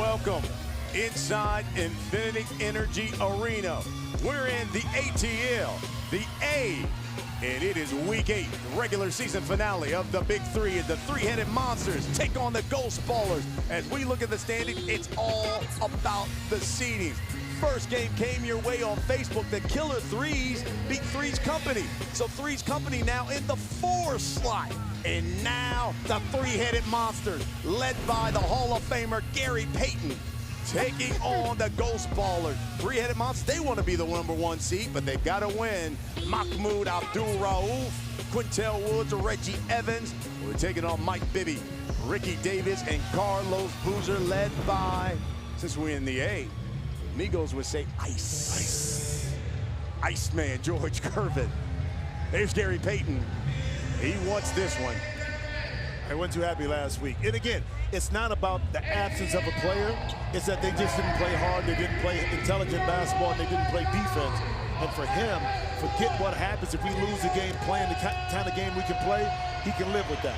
welcome inside Infinity Energy Arena. We're in the ATL, the A, and it is week 8, the regular season finale of the Big Three. And the three-headed monsters take on the Ghost Ballers. As we look at the standings, it's all about the seedings. First game came your way on Facebook. The Killer Threes beat Three's Company. So Three's Company now in the 4 slot. And now the three-headed monsters, led by the Hall of Famer Gary Payton, taking on the Ghost Ballers. Three-headed monsters, they want to be the #1 seed, but they've got to win. Mahmoud Abdul-Rauf, Quintel Woods, Reggie Evans. We're taking on Mike Bibby, Ricky Davis, and Carlos Boozer, led by, since we're in the A, Migos would say Ice. Iceman George Gervin. There's Gary Payton. He wants this one. I wasn't too happy last week. And again, it's not about the absence of a player. It's that they just didn't play hard. They didn't play intelligent basketball. And they didn't play defense. And for him, forget what happens if we lose a game playing the kind of game we can play. He can live with that.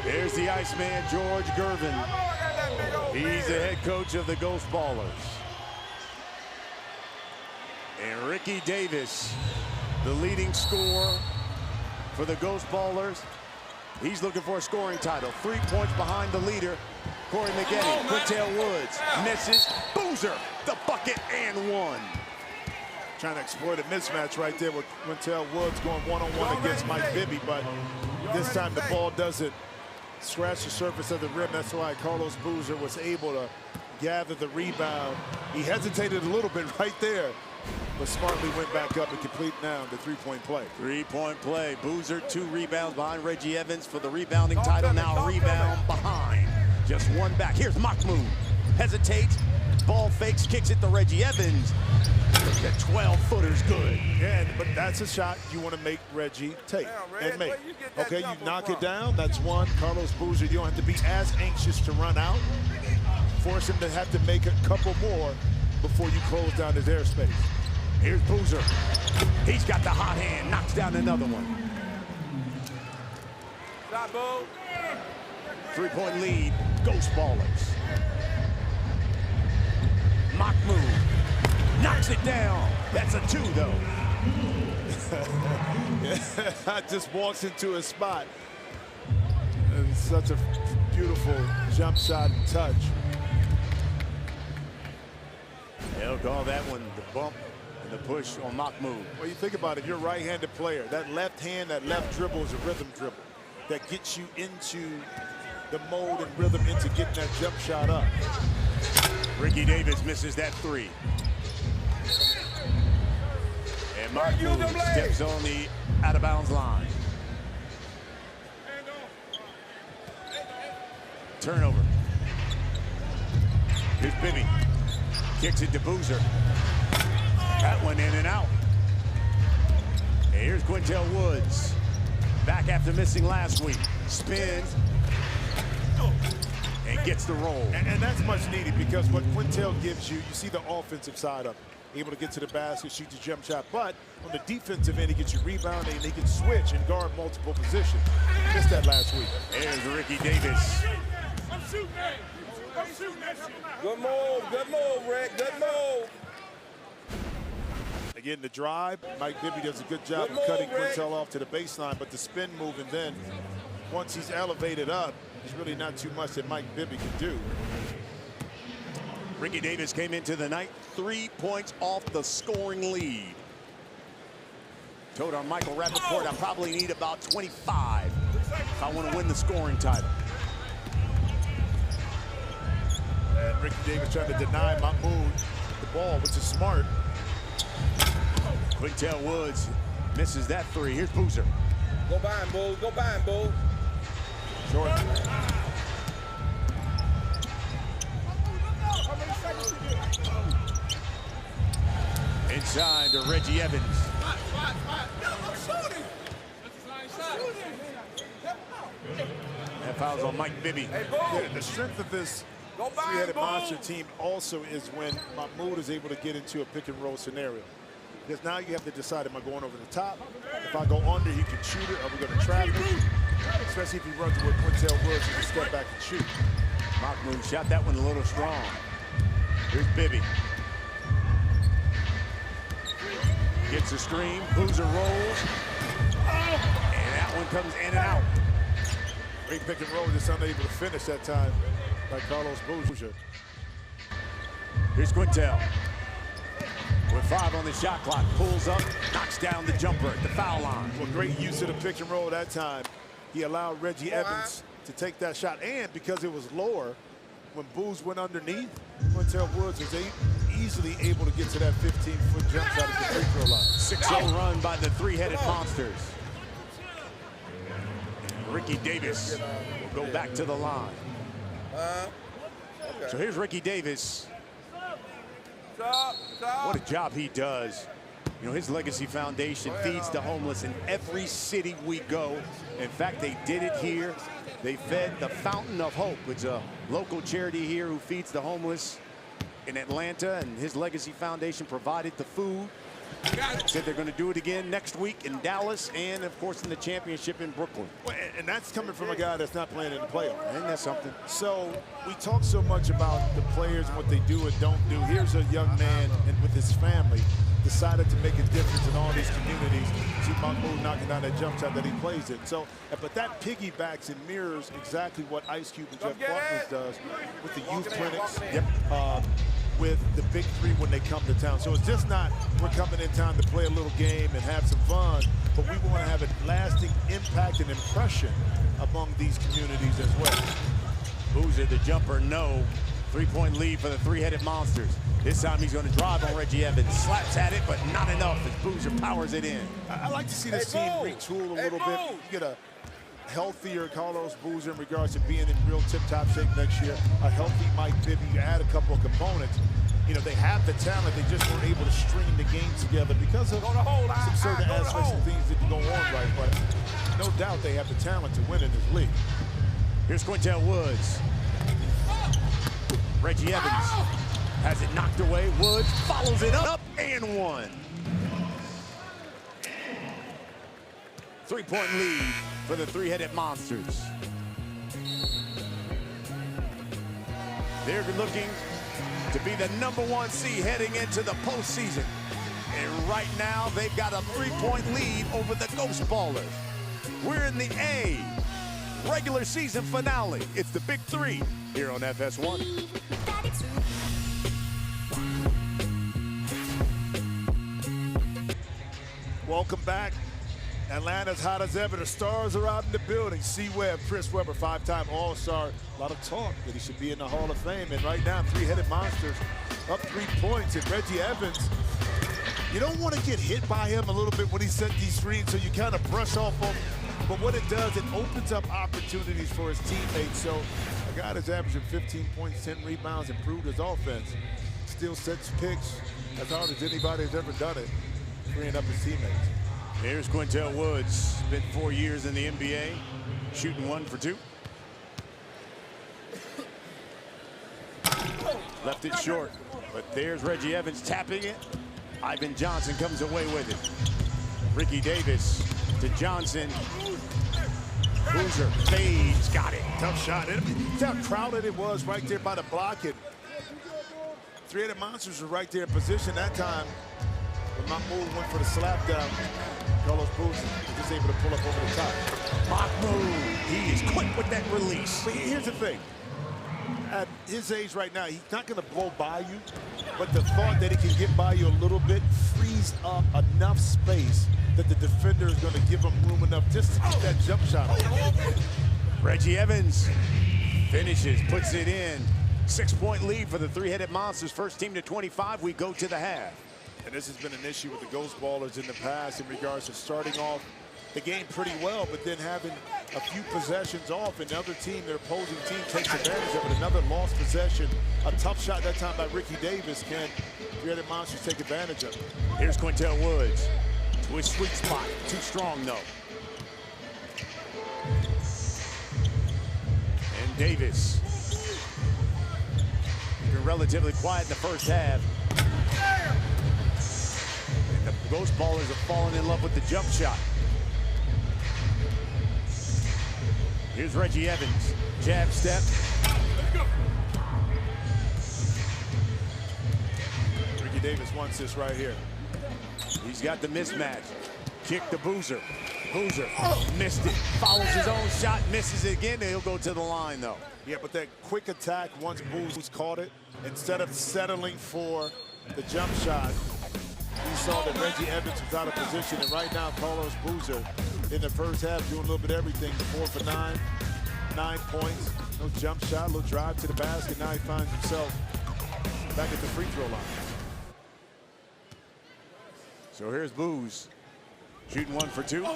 There's the Iceman George Gervin. He's the head coach of the Ghost Ballers. And Ricky Davis, the leading scorer for the Ghost Ballers. He's looking for a scoring title. 3 points behind the leader, Corey McGetty. Quintel Woods misses. Boozer, the bucket, and one. Trying to exploit a mismatch right there with Quintel Woods going one-on-one against Mike Bibby, but this time the ball doesn't scratch the surface of the rim. That's why Carlos Boozer was able to gather the rebound. He hesitated a little bit right there, but smartly went back up and completed now the three-point play. Three-point play. Boozer 2 rebounds behind Reggie Evans for the rebounding title. Now a rebound behind. Just one back. Here's Mahmoud. Hesitates. Ball fakes. Kicks it to Reggie Evans. The 12-footer's good. Yeah, but that's a shot you want to make Reggie take and make. Okay, you knock it down. That's one. Carlos Boozer, you don't have to be as anxious to run out. Force him to have to make a couple more before you close down his airspace. Here's Boozer. He's got the hot hand. Knocks down another one. 3-point lead. Ghost Ballers. Mahmoud knocks it down. That's a 2, though. Just walks into a spot. And such a beautiful jump shot and touch. They'll call that one the bump and the push on Mahmoud. Well, you think about it, you're a right-handed player. That left hand, that left dribble is a rhythm dribble that gets you into the mode and rhythm into getting that jump shot up. Ricky Davis misses that 3. And Mahmoud steps on the out-of-bounds line. Turnover. Here's Bibby. Kicks it to Boozer. That one in and out. And here's Quintel Woods. Back after missing last week. Spins. And gets the roll. And that's much needed because what Quintel gives you, you see the offensive side of it. Able to get to the basket, shoot the jump shot. But on the defensive end, he gets you rebounding and he can switch and guard multiple positions. Missed that last week. There's Ricky Davis. I'm shooting that. Good move, Rick, good move. Again, the drive, Mike Bibby does a good job of cutting Quintel off to the baseline, but the spin move, and then once he's elevated up, there's really not too much that Mike Bibby can do. Ricky Davis came into the night 3 points off the scoring lead. Told our Michael Rappaport I probably need about 25 if I want to win the scoring title. And Ricky Davis trying to deny Mahmoud the ball, which is smart. Quintel Woods misses that 3. Here's Boozer. Go by him, Bull. Go by him, Bull. Short. Inside to Reggie Evans. That foul's on Mike Bibby. Yeah, the strength of this three-headed monster team also is when Mahmoud is able to get into a pick-and-roll scenario. Because now you have to decide, am I going over the top? If I go under, he can shoot it. Are we going to trap him? Especially if he runs with Quintel Woods, he can step back and shoot. Mahmoud shot that one a little strong. Here's Bibby. Gets a screen, Boozer rolls. And that one comes in and out. Great pick and roll, just unable to finish that time by Carlos Boozer. Here's Quintel. With 5 on the shot clock, pulls up, knocks down the jumper at the foul line. Well, great use of the pick and roll that time. He allowed Reggie Evans to take that shot, and because it was lower, when Booz went underneath, Quintel Woods was easily able to get to that 15-foot jump shot at the free throw line. 6-0 run by the three-headed monsters. Ricky Davis will go back to the line. So here's Ricky Davis. What a job he does. You know, his Legacy Foundation feeds the homeless in every city we go. In fact, they did it here. They fed the Fountain of Hope. It's a local charity here who feeds the homeless in Atlanta, and his Legacy Foundation provided the food. Said they're going to do it again next week in Dallas and, of course, in the championship in Brooklyn. Well, and that's coming from a guy that's not playing in the playoffs. Ain't that something? So we talk so much about the players and what they do and don't do. Here's a young man and with his family decided to make a difference in all these communities. See Mahmoud knocking down that jump shot that he plays it. So, but that piggybacks and mirrors exactly what Ice Cube and Jeff Faulkner does with the youth clinics. With the big three when they come to town. So it's just not we're coming in town to play a little game and have some fun, but we want to have a lasting impact and impression among these communities as well. Boozer, the jumper, no. 3-point lead for the three-headed monsters. This time he's going to drive on Reggie Evans. Slaps at it, but not enough as Boozer powers it in. I like to see this team retool a little bit. You get a healthier Carlos Boozer in regards to being in real tip-top shape next year. A healthy Mike Bibby. You add a couple of components. You know, they have the talent. They just weren't able to string the game together because of some certain aspects and things that go on right. But no doubt they have the talent to win in this league. Here's Quintel Woods. Reggie Evans has it knocked away. Woods follows it up and one. 3-point lead for the three-headed monsters. They're looking to be the #1 seed heading into the postseason. And right now, they've got a 3-point lead over the Ghost Ballers. We're in the A regular season finale. It's the Big Three here on FS1. Welcome back. Atlanta's hot as ever. The stars are out in the building. C. Webb, Chris Webber, 5-time All-Star. A lot of talk that he should be in the Hall of Fame. And right now, three-headed monsters up 3 points. And Reggie Evans, you don't want to get hit by him a little bit when he set these screens, so you kind of brush off him. But what it does, it opens up opportunities for his teammates. So a guy that's averaging 15 points, 10 rebounds, improved his offense, still sets picks as hard as anybody has ever done it, freeing up his teammates. Here's Quintel Woods, spent 4 years in the NBA, shooting 1 for 2. Left it short, but there's Reggie Evans tapping it. Ivan Johnson comes away with it. Ricky Davis to Johnson. Boozer fades, got it. Tough shot. See how crowded it was right there by the block. And three-headed monsters were right there in position that time. When Mahmoud went for the slap down, Carlos Boozer was just able to pull up over the top. Mahmoud, he is quick with that release. But here's the thing. At his age right now, he's not going to blow by you, but the thought that he can get by you a little bit frees up enough space that the defender is going to give him room enough just to keep that jump shot on. Reggie Evans finishes, puts it in. 6-point lead for the three-headed monsters. First team to 25. We go to the half. And this has been an issue with the Ghost Ballers in the past in regards to starting off the game pretty well, but then having a few possessions off, and the other team, their opposing team, takes advantage of it. Another lost possession, a tough shot that time by Ricky Davis. Can three-headed monsters take advantage of it? Here's Quintel Woods to his sweet spot. Too strong, though. And Davis. Been relatively quiet in the first half. And the Ghost Ballers have fallen in love with the jump shot. Here's Reggie Evans. Jab step. Ricky Davis wants this right here. He's got the mismatch. Kick to Boozer. Boozer missed it. Follows his own shot, misses it again. He'll go to the line, though. Yeah, but that quick attack, once Boozer caught it, instead of settling for the jump shot, he saw that Reggie Evans was out of position. And right now, Carlos Boozer, in the first half, doing a little bit of everything. 4 for 9, 9 points. No jump shot, little drive to the basket. Now he finds himself back at the free throw line. So here's Booz. Shooting 1 for 2.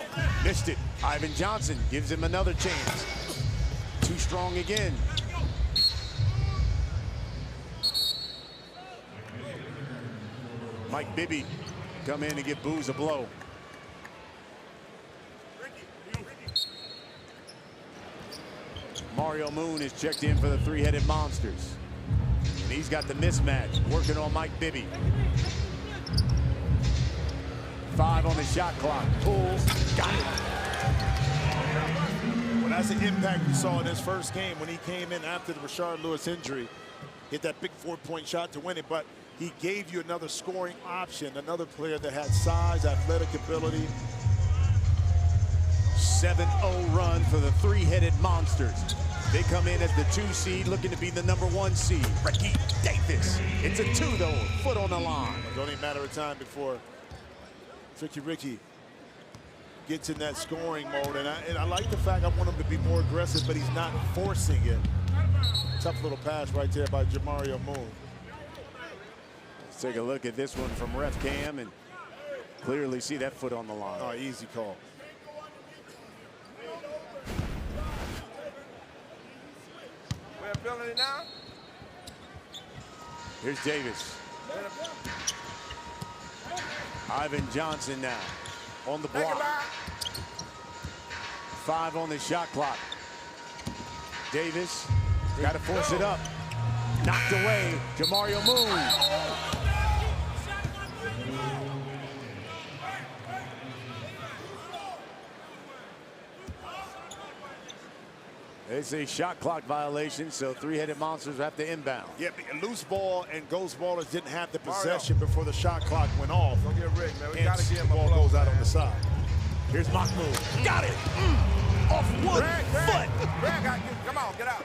Missed it. Ivan Johnson gives him another chance. Too strong again. Mike Bibby come in and give Booz a blow. Mario Moon is checked in for the three-headed monsters. And he's got the mismatch, working on Mike Bibby. 5 on the shot clock. Pulls. Got it. Well, that's the impact we saw in his first game when he came in after the Rashard Lewis injury. Hit that big 4-point shot to win it, but he gave you another scoring option, another player that had size, athletic ability. 7-0 run for the three-headed monsters. They come in as the 2 seed, looking to be the #1 seed. Ricky Davis. It's a 2, though. Foot on the line. It's only a matter of time before Tricky Ricky gets in that scoring mode. And I like the fact I want him to be more aggressive, but he's not forcing it. Tough little pass right there by Jamario Moon. Let's take a look at this one from Ref Cam and clearly see that foot on the line. Oh, easy call. We're feeling it now. Here's Davis. Ivan Johnson now on the block. 5 on the shot clock. Davis got to force it up. Knocked away. Jamario Moon. It's a shot clock violation, so three-headed monsters have to inbound. Yeah, loose ball and Ghost Ballers didn't have the possession before the shot clock went off. Don't get rigged, man. We And gotta get him the a ball blow, goes out man. on the side. Here's Mahmoud. Got it. Off one foot. Greg, come on, get out.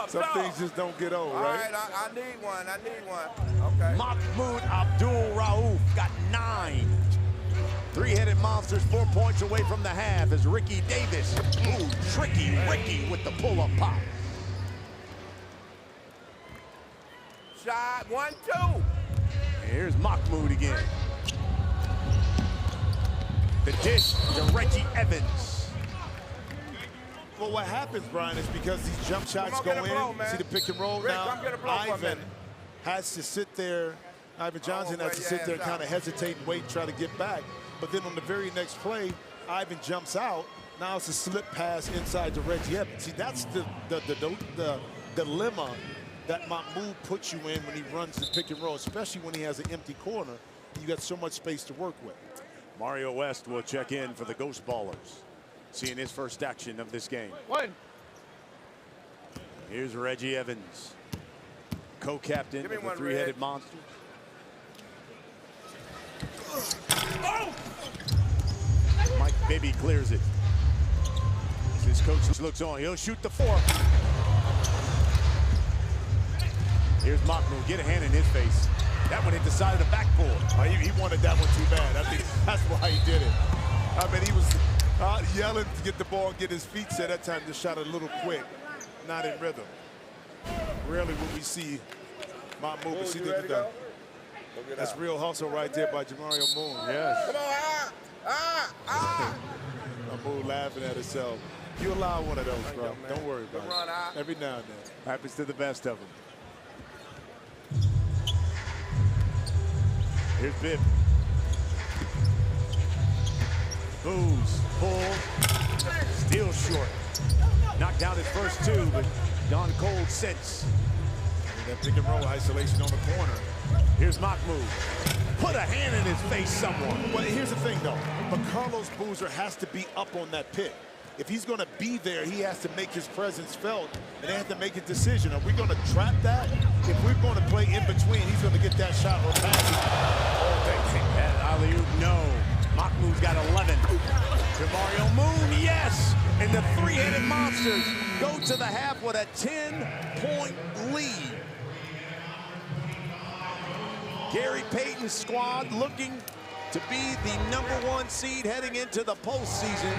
Some things just don't get old, All right? right, I need one. I need one. Okay. Mahmoud Abdul Rauf got 9. Three-headed monsters 4 points away from the half as Ricky Davis. Ooh, tricky Ricky with the pull-up pop. Shot 1, 2. Here's Mahmoud again. The dish to Reggie Evans. Well, what happens, Brian, is because these jump shots go in, see the pick and roll Rick, now, come get a blow for a Ivan minute. has to sit there, Ivan Johnson has to sit there and kind of hesitate and wait and try to get back. But then on the very next play, Ivan jumps out. Now it's a slip pass inside to Reggie Evans. See, that's the dilemma that Mahmoud puts you in when he runs the pick and roll, especially when he has an empty corner. You got so much space to work with. Mario West will check in for the Ghost Ballers, seeing his first action of this game. One. Here's Reggie Evans, co-captain of the three-headed monsters. Mike Bibby clears it. As his coach looks on, he'll shoot the 4. Here's Mahmoud, get a hand in his face. That one hit the side of the backboard. He wanted that one too bad. I think that's why he did it. I mean, he was yelling to get the ball, get his feet set. That time, just shot a little quick, not in rhythm. Rarely will we see Mahmoud. See that's real hustle right there by Jamario Moon. Yes. Come on, Mahmoud laughing at himself. You allow one of those, bro. Don't worry about it. Every now and then. Happens to the best of them. Here's Bibb. Booz, pull, still short. Knocked down his first 2, but gone cold since. That pick and roll isolation on the corner. Here's Mahmoud. Put a hand in his face, someone. Well, here's the thing, though. But Carlos Boozer has to be up on that pick. If he's going to be there, he has to make his presence felt, and they have to make a decision. Are we going to trap that? If we're going to play in between, he's going to get that shot or pass it. Oh, they think that alley-oop, no. Mahmoud's got 11. To Mario Moon, yes! And the three-headed monsters go to the half with a 10-point lead. Gary Payton's squad looking to be the #1 seed heading into the postseason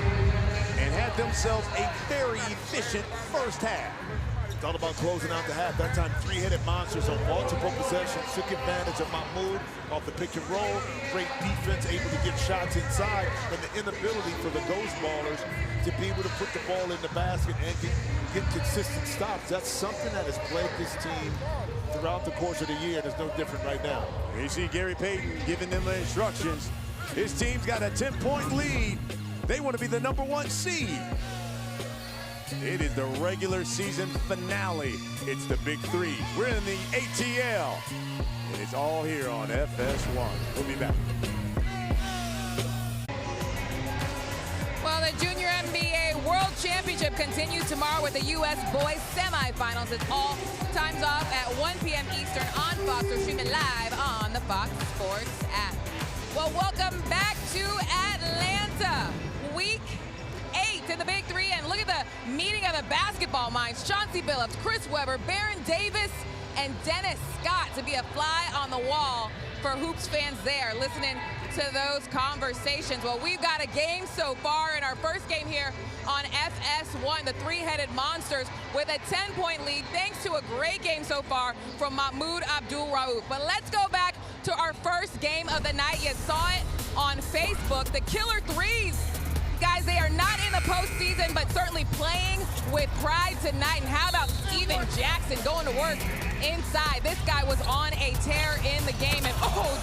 and had themselves a very efficient first half. Thought about closing out the half. That time, three-headed monsters on multiple possessions took advantage of Mahmoud off the pick and roll. Great defense, able to get shots inside, and the inability for the Ghost Ballers to be able to put the ball in the basket and get consistent stops. That's something that has plagued this team throughout the course of the year, and it's no different right now. You see Gary Payton giving them the instructions. His team's got a 10-point lead. They want to be the #1 seed. It is the regular season finale. It's the Big Three. We're in the ATL, and it's all here on FS1. We'll be back. Well, the Junior NBA World Championship continues tomorrow with the U.S. boys semifinals. It's all times off at 1 p.m. Eastern on Fox. We're streaming live on the Fox Sports app. Well, welcome back to Atlanta. Week 8 in the Big Three, and look at the meeting of the basketball minds. Chauncey Billups, Chris Webber, Baron Davis, and Dennis Scott to be a fly on the wall for Hoops fans there, listening to those conversations. Well, we've got a game so far in our first game here on FS1, the three-headed monsters with a 10-point lead, thanks to a great game so far from Mahmoud Abdul-Rauf. But let's go back to our first game of the night. You saw it on Facebook, the Killer Threes. Guys, they are not in the postseason, but certainly playing with pride tonight. And how about Steven Jackson going to work inside? This guy was on a tear in the game. And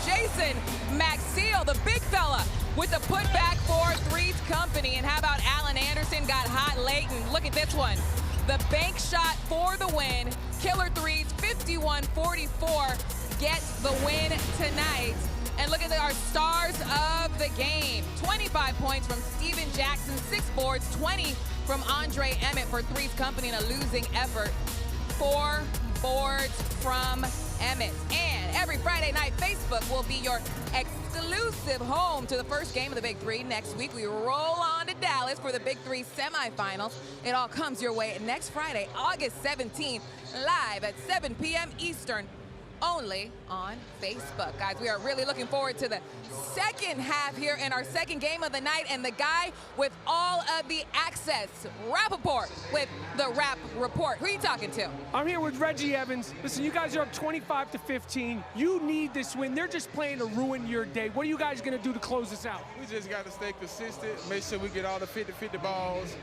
Jason Maxiel, the big fella, with the putback for Threes Company. And how about Allen Anderson got hot late? And look at this one. The bank shot for the win. Killer Threes, 51-44, gets the win tonight. And look at our stars of the game. 25 points from Steven Jackson, 6 boards, 20 from Andre Emmett for Threes Company in a losing effort. 4 boards from Emmett. And every Friday night, Facebook will be your exclusive home to the first game of the Big Three. Next week, we roll on to Dallas for the Big Three semifinals. It all comes your way next Friday, August 17th, live at 7 p.m. Eastern. Only on Facebook. Guys, we are really looking forward to the second half here in our second game of the night, and the guy with all of the access, Rappaport, with the Rap Report. Who are you talking to? I'm here with Reggie Evans. Listen, you guys are up 25-15. You need this win. They're just playing to ruin your day. What are you guys going to do to close this out? We just got to stay consistent, make sure we get all the 50-50 balls,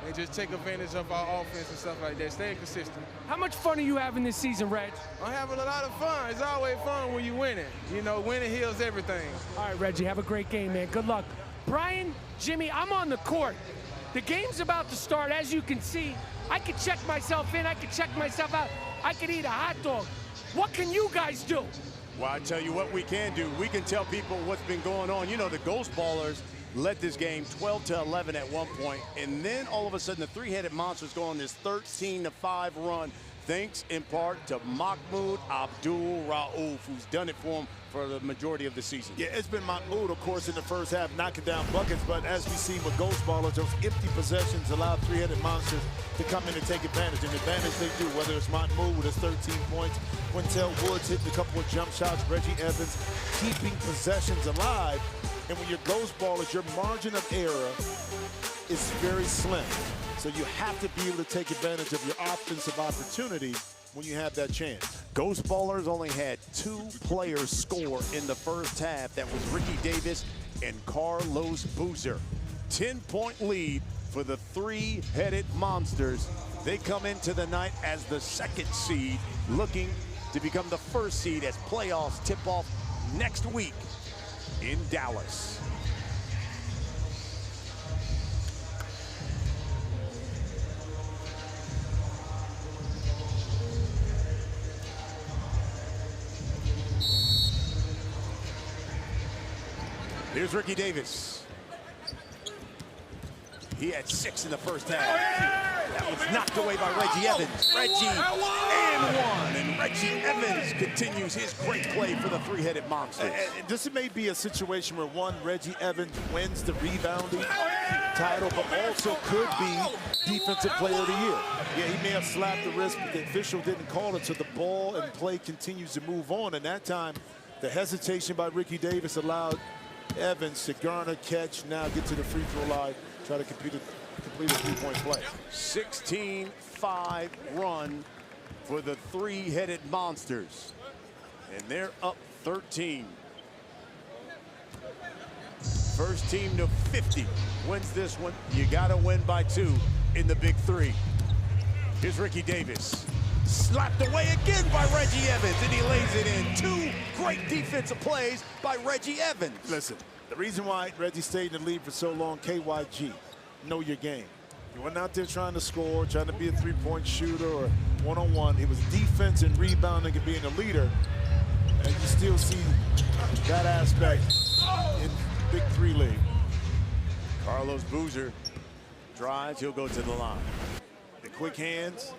and just take advantage of our offense and stuff like that, staying consistent. How much fun are you having this season, Reg? I'm having a lot of fun. It's always fun when you win it. You know, winning heals everything. All right, Reggie, have a great game, man. Good luck. Brian, Jimmy, I'm on the court. The game's about to start. As you can see, I could check myself in. I could check myself out. I could eat a hot dog. What can you guys do? Well, I tell you what we can do. We can tell people what's been going on. You know, the Ghost Ballers led this game 12-11 at one point, and then all of a sudden the three-headed monsters go on this 13-5 run, thanks in part to Mahmoud Abdul-Rauf, who's done it for him for the majority of the season. Yeah, it's been Mahmoud, of course, in the first half, knocking down buckets, but as we see with Ghost Ballers, those empty possessions allow three-headed monsters to come in and take advantage, and advantage they do, whether it's Mahmoud with his 13 points, Quintel Woods hitting a couple of jump shots, Reggie Evans keeping possessions alive. And when you're Ghost Ballers, your margin of error is very slim. So you have to be able to take advantage of your offensive opportunity when you have that chance. Ghost Ballers only had 2 players score in the first half. That was Ricky Davis and Carlos Boozer. 10-point lead for the three-headed monsters. They come into the night as the 2nd seed, looking to become the 1st seed as playoffs tip off next week in Dallas. Here's Ricky Davis. He had 6 in the first half. That was knocked away by Reggie Evans. Reggie and 1. And Reggie Evans continues his great play for the three-headed monsters. And this may be a situation where Reggie Evans wins the rebounding title, but also could be Defensive Player of the Year. Yeah, he may have slapped the wrist, but the official didn't call it, so the ball and play continues to move on. And that time, the hesitation by Ricky Davis allowed Evans to garner, catch, now get to the free throw line, try to complete a three-point play. 16-5 run for the three-headed monsters. And they're up 13. First team to 50 wins this one. You got to win by 2 in the big 3. Here's Ricky Davis. Slapped away again by Reggie Evans, and he lays it in. 2 great defensive plays by Reggie Evans. Listen, the reason why Reggie stayed in the lead for so long, KYG, know your game. He wasn't out there trying to score, trying to be a three-point shooter or one-on-one. It was defense and rebounding and being a leader. And you still see that aspect in Big 3 league. Carlos Boozer drives, he'll go to the line. The quick hands.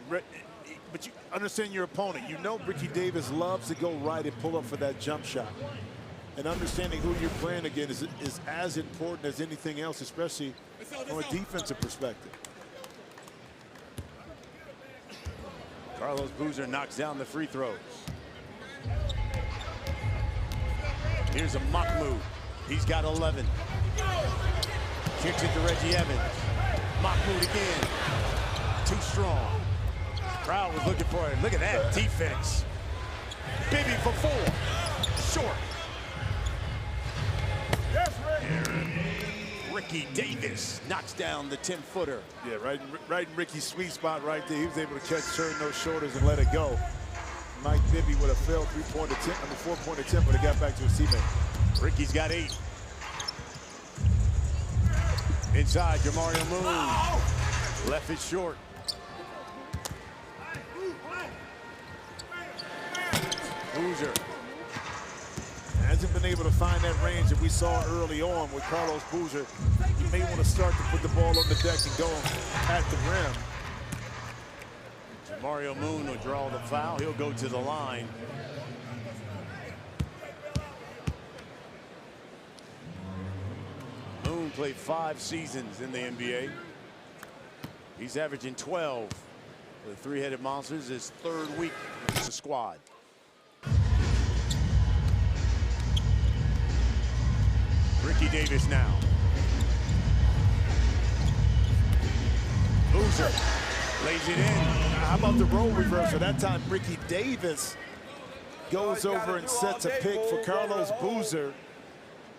But you understand your opponent. You know Ricky Davis loves to go right and pull up for that jump shot. And understanding who you're playing against is as important as anything else, especially from a defensive perspective. Carlos Boozer knocks down the free throws. Here's a Mahmoud. He's got 11. Kicks it to Reggie Evans. Mahmoud again. Too strong. Crowd was looking for it. Look at that defense. Bibby for 4. Short. Yes, Rick. Ricky Davis knocks down the 10-footer. Yeah, right in Ricky's sweet spot right there. He was able to catch, turn those shoulders, and let it go. Mike Bibby would have failed 4-point attempt, but he got back to his teammate. Ricky's got 8. Inside, Jamario Moon. Left it short. Boozer hasn't been able to find that range that we saw early on with Carlos Boozer. You may want to start to put the ball on the deck and go at the rim. Jamario Moon will draw the foul. He'll go to the line. Moon played 5 seasons in the NBA. He's averaging 12. The three-headed monsters, his 3rd week with the squad. Ricky Davis now. Boozer lays it in. How about the role reversal? That time Ricky Davis goes over and sets a pick for Carlos Boozer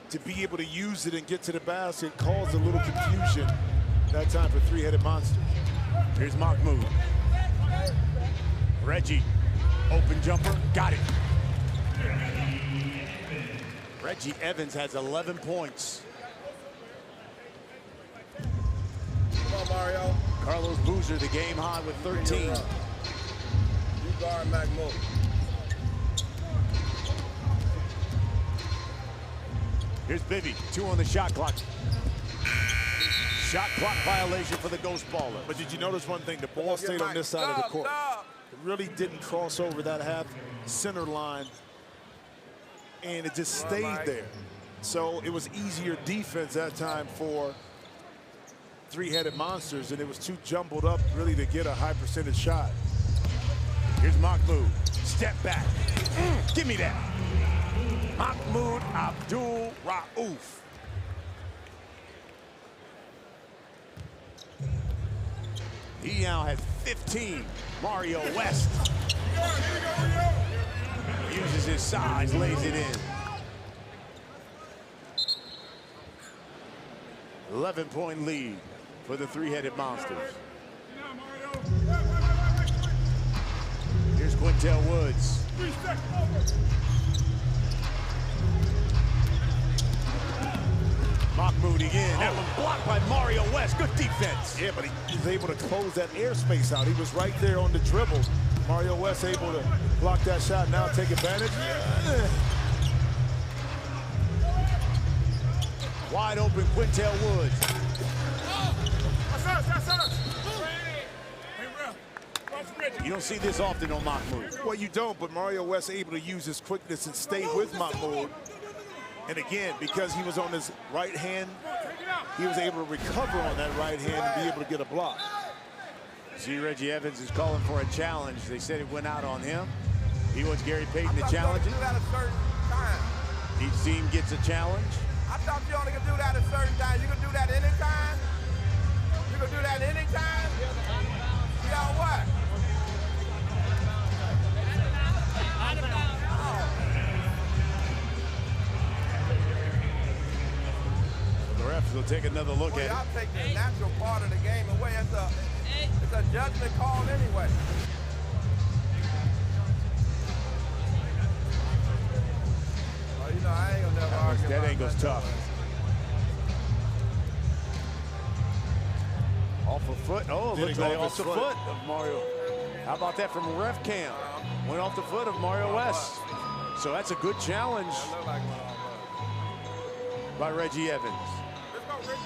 to be able to use it and get to the basket. Caused a little confusion that time for three-headed monsters. Here's Mahmoud. Reggie, open jumper, got it. Reggie Evans has 11 points. Come on, Mario. Carlos Boozer, the game high with 13. You guard Mahmoud. Here's Bibby, 2 on the shot clock. Shot clock violation for the Ghost Baller. But did you notice one thing? The ball stayed on this side of the court. It really didn't cross over that half center line, and it just stayed there. So it was easier defense that time for three-headed monsters, and it was too jumbled up really to get a high percentage shot. Here's Mahmoud. Step back. Give me that. Mahmoud Abdul Rauf. He now has 15. Mario West uses his size, lays it in. 11-point lead for the three-headed monsters. Here's Quintel Woods. Mahmoud again. That one blocked by Mario West. Good defense. Yeah, but he was able to close that airspace out. He was right there on the dribble. Mario West able to block that shot, now take advantage. Wide open Quintel Woods. don't see this often on Mahmoud. Well, you don't, but Mario West able to use his quickness and stay with Mahmoud. And again, because he was on his right hand, he was able to recover on that right hand and be able to get a block. See, Reggie Evans is calling for a challenge. They said it went out on him. He wants Gary Payton to challenge it. Each team gets a challenge. I thought you only could do that at certain times. You can do that anytime. You can do that anytime. Yeah, what? The refs will take another look at it. Y'all take the natural part of the game away. It's a judgment call anyway. Oh, you know, I ain't gonna never argue That about angle's tough. Off a foot. Oh, Did looks it go like off off the his foot of Mario. How about that from ref cam? Went off the foot of Mario West. So that's a good challenge by Reggie Evans. Let's go, Rick.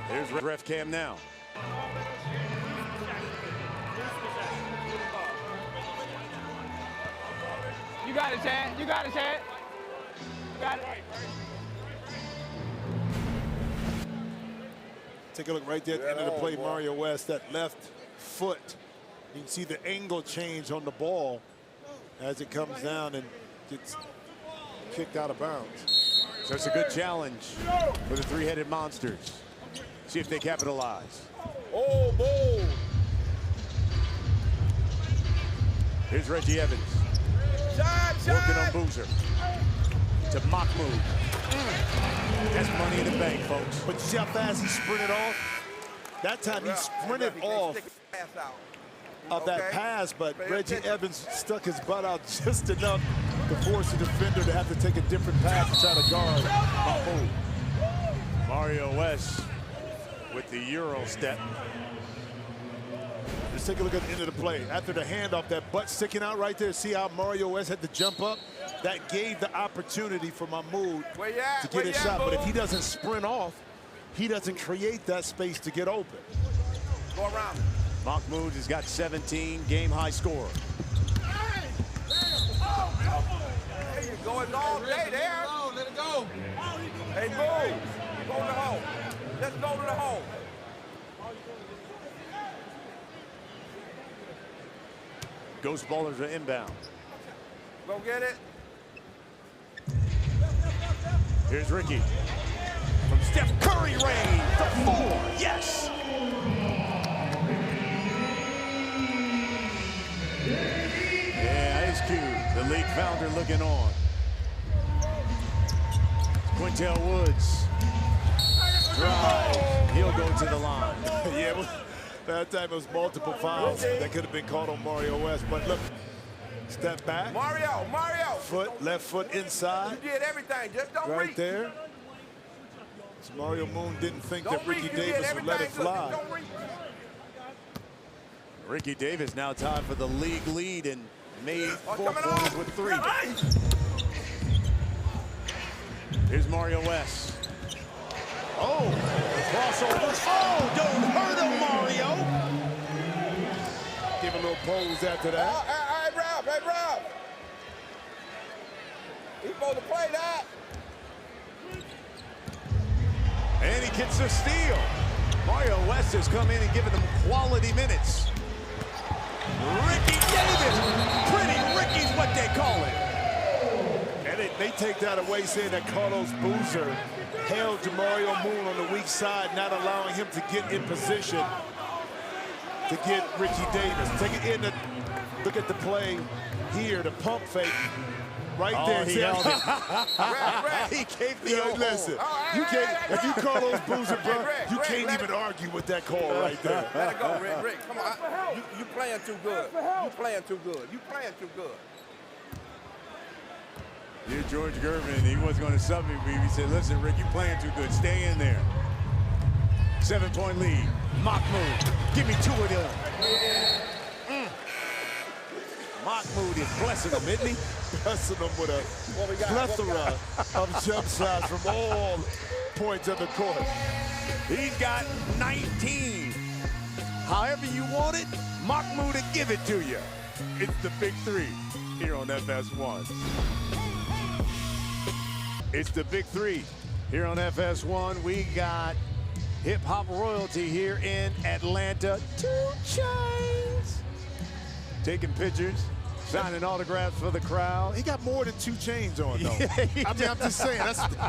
Here's ref cam now. You got it, Chad. You got it, Chad. You got it. Take a look right there at the end of the play, Mario West, that left foot. You can see the angle change on the ball as it comes down and gets kicked out of bounds. So it's a good challenge for the three-headed monsters. See if they capitalize. Oh, boy. Here's Reggie Evans. Working on Boozer. To Mahmoud. That's money in the bank, folks. But you see how fast he sprinted off? That time he sprinted off of that pass, but Reggie Evans stuck his butt out just enough to force the defender to have to take a different path to try to guard Mahmoud. Mario West with the Euro step. Let's take a look at the end of the play. After the handoff, that butt sticking out right there. See how Mario West had to jump up? That gave the opportunity for Mahmoud to get his shot. But if he doesn't sprint off, he doesn't create that space to get open. Go around. Mahmoud has got 17, game-high score. There you go. It's all day there. Let it go. Hey, move. Go to the hole. Let's go to the hole. Ghost ballers are inbound. Go get it. Here's Ricky. From Steph Curry range, the 4, yes! Yeah, Ice Cube, the league founder, looking on. Quintel Woods. Drive. He'll go to the line. Yeah, well, that time it was multiple fouls. That could have been called on Mario West. But look, step back. Mario. Foot, left foot inside. You did everything. Just don't Right reach. there. So Mario Moon didn't think Don't that Ricky reach. You Davis did would let it everything. fly. Don't reach. Ricky Davis now tied for the league lead and made 4 coming pointers on. with 3. Here's Mario West. Oh, the crossover. Oh, don't hurt him, Mario. Give a little pose after that. Hey, Rob. He's supposed to play that. And he gets a steal. Mario West has come in and given them quality minutes. Ricky Davis. Pretty Ricky's what they call it. And they take that away, saying that Carlos Boozer held Mario Moon on the weak side, not allowing him to get in position to get Ricky Davis. Take it in. Look at the play here, the pump fake. Right there. He held it. He gave the old listen, you can't, if you Carlos Boozer, bro, you can't even argue with that call right there. Let it go, Rick. Come on. You playing too good. You playing too good. Here, George Gervin, he wasn't going to sub me, but he said, listen, Rick, you playing too good. Stay in there. 7-point lead. Mahmoud, give me 2 of them. Mahmoud is blessing them, isn't he? Blessing them with a plethora of jump shots from all points of the court. He's got 19. However you want it, Mahmoud will give it to you. It's the Big Three here on FS1. It's the Big Three here on FS1. We got hip-hop royalty here in Atlanta. 2 Chainz. Taking pictures, signing autographs for the crowd. He got more than 2 Chainz on, though. Yeah, I mean, I'm just saying,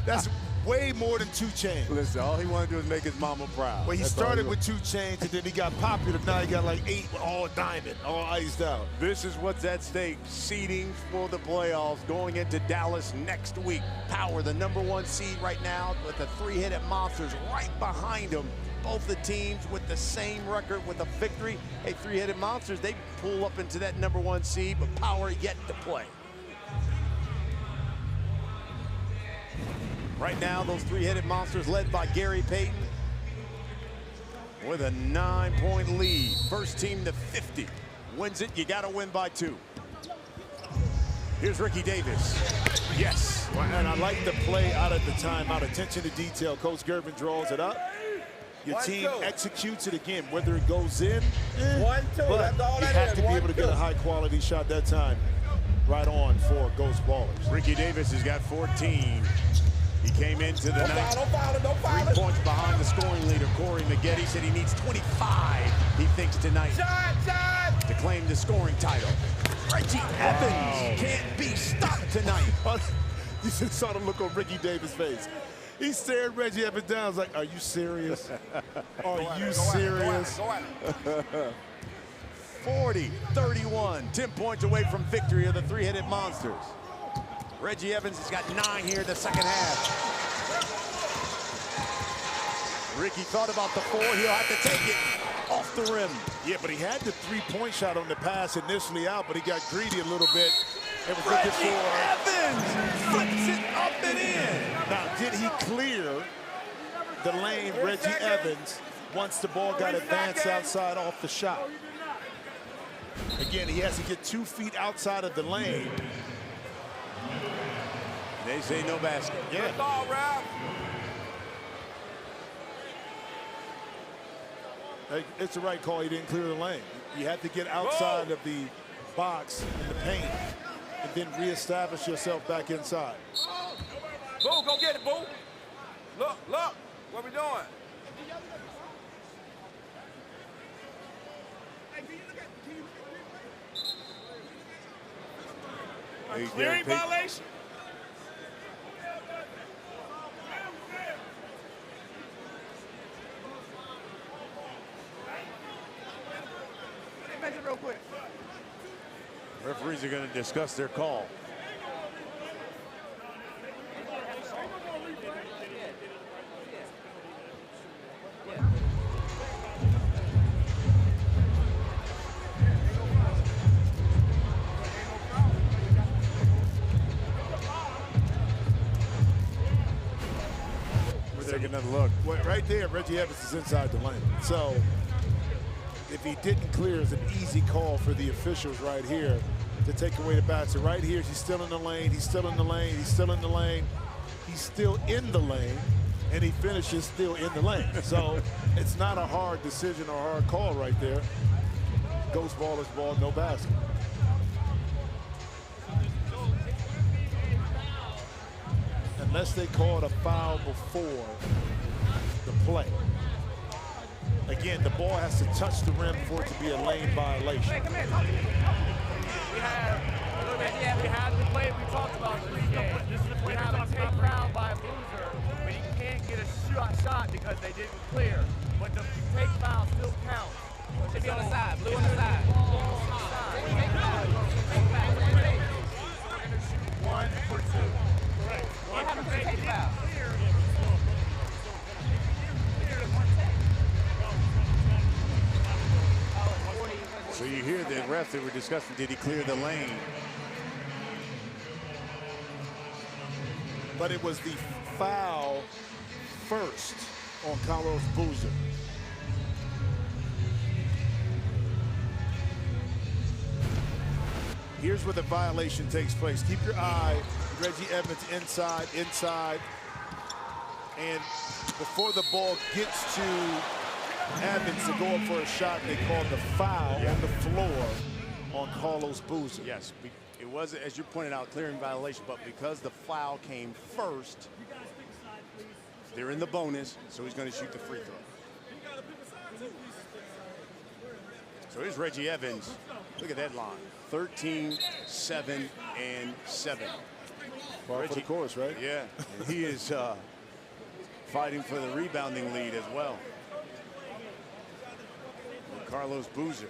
that's way more than 2 Chainz. Listen, all he wanted to do is make his mama proud. Well, he started with 2 Chainz, and then he got popular. Now he got like 8 all diamond, all iced out. This is what's at stake. Seeding for the playoffs going into Dallas next week. Power, the #1 seed right now, with the 3-headed monsters right behind them. Both the teams with the same record with a victory. Hey, 3-headed monsters, they pull up into that #1 seed, but Power yet to play. Right now, those 3-headed monsters led by Gary Payton with a 9-point lead. First team to 50 wins it. You got to win by 2. Here's Ricky Davis. Yes. Well, and I like the play out of the timeout. Attention to detail. Coach Gervin draws it up. Your team executes it again, whether it goes in, 1-2. That's all you that have is. to be able to get a high-quality shot that time. Right on for Ghost Ballers. Ricky Davis has got 14. He came into the night. Don't foul 3 points behind the scoring leader, Corey Maggette. Said he needs 25, he thinks, tonight to claim the scoring title. Reggie Evans can't be stopped tonight. You just saw the look on Ricky Davis' face. He stared Reggie Evans down. I was like, are you serious? Are you serious? 40-31, 10 points away from victory of the 3-headed monsters. Reggie Evans has got 9 here in the second half. Ricky thought about the 4. He'll have to take it off the rim. Yeah, but he had the 3-point shot on the pass initially out, but he got greedy a little bit. It was Reggie Evans flips it up and in. Now, did he clear the lane, Reggie Evans, once the ball got advanced outside off the shot? Again, he has to get 2 feet outside of the lane. They say no basket. Yeah. Ball, Ralph. Hey, it's the right call. He didn't clear the lane. You had to get outside of the box in the paint and then reestablish yourself back inside. Boo, go get it, Boo. Look, what we doing? Clearing violation. Real quick. Referees are going to discuss their call. We're taking another look. Well, right there, Reggie Evans is inside the lane. So if he didn't clear, it's an easy call for the officials right here to take away the bat. So right here, he's still in the lane, he's still in the lane, he's still in the lane, he's still in the lane, and he finishes still in the lane. So it's not a hard decision or hard call right there. Ghost Ballers ball, no basket. Unless they called a foul before the play. Again, the ball has to touch the rim for it to be a lane violation. We had the play we talked about pregame. We have a takedown by a loser, but he can't get a shot because they didn't clear. But the take foul still counts. Should be on the side, blue on the side. One for 2. What happened to the take foul? So you hear the refs that were discussing, did he clear the lane? But it was the foul first on Carlos Boozer. Here's where the violation takes place. Keep your eye, Reggie Evans inside. And before the ball gets to Evans to go up for a shot, they called the foul on the floor on Carlos Boozer. Yes, it was, as you pointed out, clearing violation, but because the foul came first, they're in the bonus, so he's going to shoot the free throw. So here's Reggie Evans. Look at that line. 13, 7, and 7. Par for the course, right? Yeah, and he is fighting for the rebounding lead as well. And Carlos Boozer.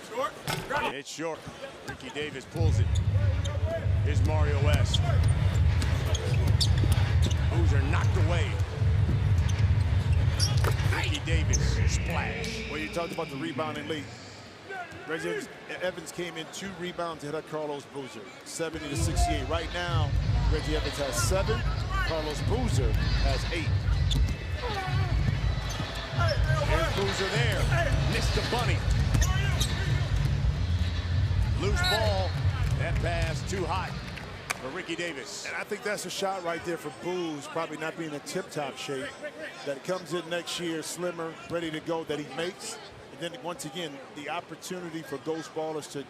Short. It's short. Ricky Davis pulls it. Here's Mario West. Boozer knocked away. Ricky Davis splash. Well, you talked about the rebounding lead. Reggie Evans came in 2 rebounds ahead of Carlos Boozer, 70-68. Right now, Reggie Evans has 7. Carlos Boozer has 8. Here's Boozer there. Missed the bunny. Loose ball. That pass too hot for Ricky Davis. And I think that's a shot right there for Booz, probably not being in tip-top shape, that comes in next year slimmer, ready to go, that he makes. And then once again, the opportunity for Ghost Ballers to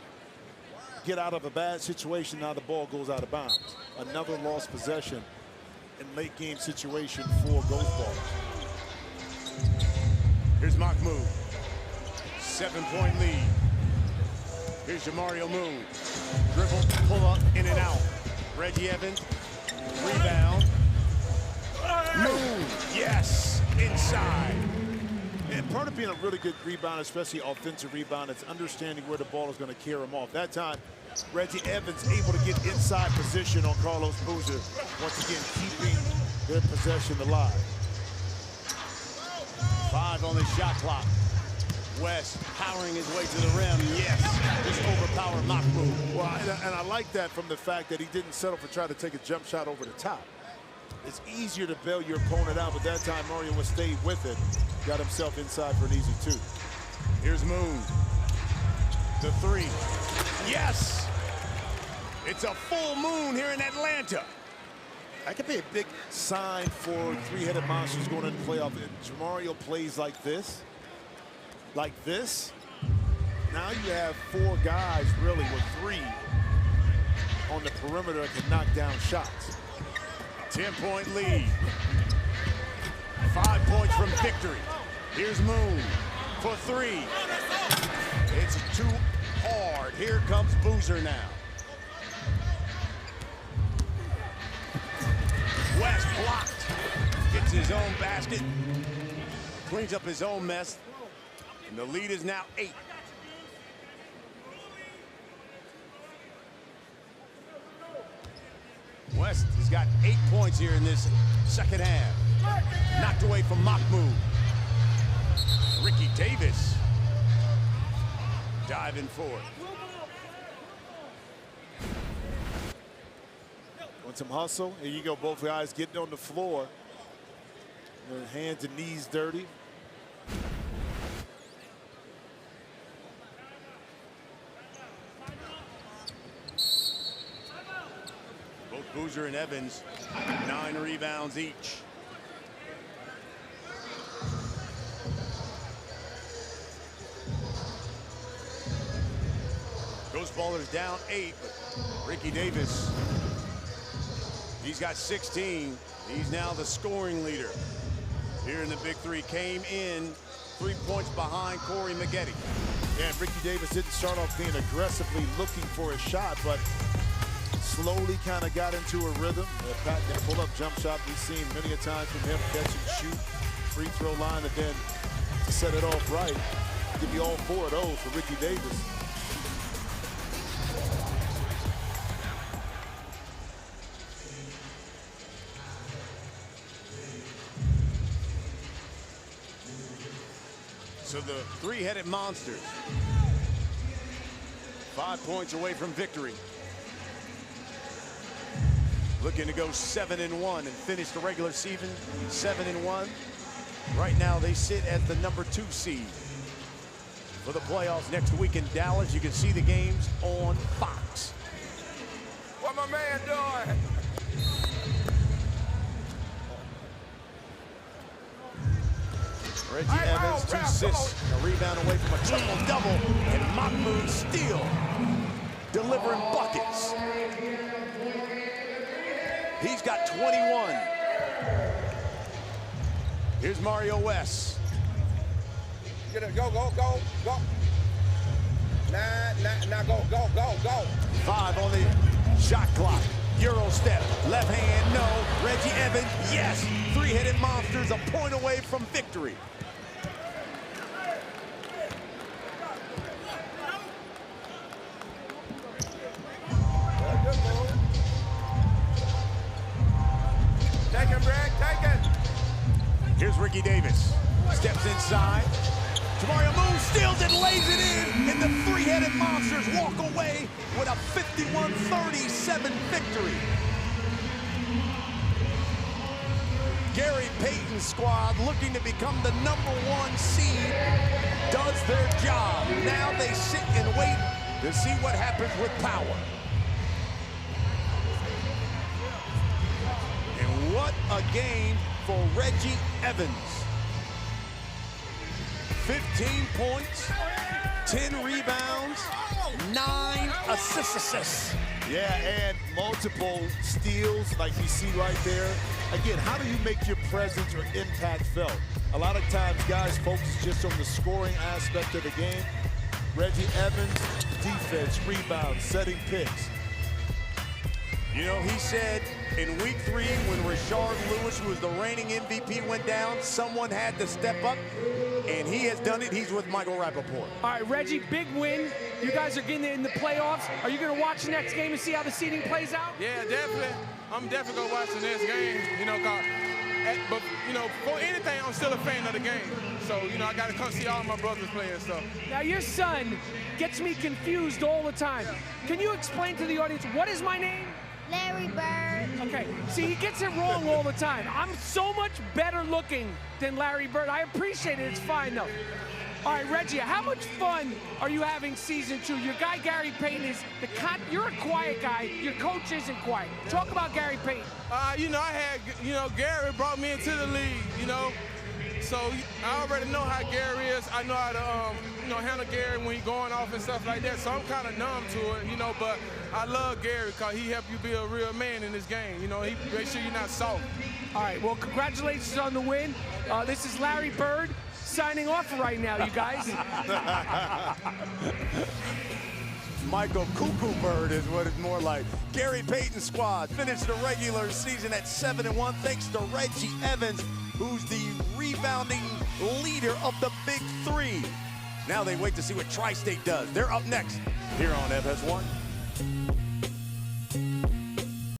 get out of a bad situation. Now the ball goes out of bounds. Another lost possession in late game situation for Ghost Ballers. Here's Mahmoud. 7-point lead. Here's Jamario Moon. Dribble, pull up, in and out. Reggie Evans, rebound. Moon, yes, inside. And part of being a really good rebound, especially offensive rebound, is understanding where the ball is going to carry him off. That time, Reggie Evans able to get inside position on Carlos Boozer. Once again, keeping their possession alive. 5 on the shot clock. West powering his way to the rim. Yes, just overpowered Mahmoud. Well, and I like that from the fact that he didn't settle for trying to take a jump shot over the top. It's easier to bail your opponent out, but that time Mario West stayed with it. Got himself inside for an easy 2. Here's Moon. The 3. Yes! It's a full moon here in Atlanta. That could be a big sign for three-headed monsters going into the playoff. If Jamario plays like this, now you have 4 guys really with 3 on the perimeter that can knock down shots. 10-point lead. 5 points from victory. Here's Moon for 3. It's too hard. Here comes Boozer now. West blocked. Gets his own basket. Cleans up his own mess. And the lead is now 8. West has got 8 points here in this second half. Knocked away from Mahmoud. Ricky Davis diving forward. Want some hustle? Here you go, both guys getting on the floor. Their hands and knees dirty. Both Boozer and Evans, 9 rebounds each. Ghost Ballers down 8, but Ricky Davis, he's got 16. He's now the scoring leader here in the Big Three. Came in 3 points behind Corey Maggette. Yeah, Ricky Davis didn't start off being aggressively looking for a shot, but slowly kind of got into a rhythm. That pull-up jump shot we've seen many a time from him, catch and shoot, free throw line, and then to set it off right, give you all 4 of those for Ricky Davis. So the 3-headed monsters, 5 points away from victory. looking to go 7-1 and finish the regular season 7-1. Right now, they sit as the #2 seed for the playoffs next week in Dallas. You can see the games on Fox. What my man doing? Reggie Evans, 2 assists, a rebound away from a triple-double, and Mahmoud still delivering buckets. He's got 21. Here's Mario West. Get it, go. Now, go. 5 on the shot clock. Euro step, left hand, no. Reggie Evans, yes. 3-headed monsters, a point away from victory. Take him, Greg, take it. Here's Ricky Davis, steps inside. Jamario Moon steals it, lays it in, and the 3-headed monsters walk away with a 51-37 victory. Gary Payton's squad, looking to become the #1 seed, does their job. Now they sit and wait to see what happens with power. And what a game for Reggie Evans. 15 points, 10 rebounds, 9 assists. Yeah, and multiple steals like you see right there. Again, how do you make your presence or impact felt? A lot of times guys focus just on the scoring aspect of the game. Reggie Evans, defense, rebounds, setting picks. You know, he said in week 3 when Rashard Lewis, who was the reigning MVP, went down, someone had to step up, and he has done it. He's with Michael Rappaport. All right, Reggie, big win. You guys are getting in the playoffs. Are you going to watch the next game and see how the seeding plays out? Yeah, definitely. I'm definitely going to watch the next game, you know, but, you know, for anything, I'm still a fan of the game. So, you know, I got to come see all my brothers play and stuff. Now, your son gets me confused all the time. Can you explain to the audience, what is my name? Larry Bird. Okay, see, he gets it wrong all the time. I'm so much better looking than Larry Bird. I appreciate it. It's fine, though. All right, Reggie, how much fun are you having season 2? Your guy, Gary Payton, is you're a quiet guy. Your coach isn't quiet. Talk about Gary Payton. You know, Gary brought me into the league, you know. So I already know how Gary is. I know how to, handle Gary when he's going off and stuff like that. So I'm kind of numb to it, you know, but I love Gary because he helped you be a real man in this game. You know, he makes sure you're not soft. All right, well, congratulations on the win. This is Larry Bird signing off right now, you guys. Michael Cuckoo Bird is what it's more like. Gary Payton's squad finished the regular season at 7-1 thanks to Reggie Evans, who's the rebounding leader of the Big 3. Now they wait to see what Tri-State does. They're up next here on FS1.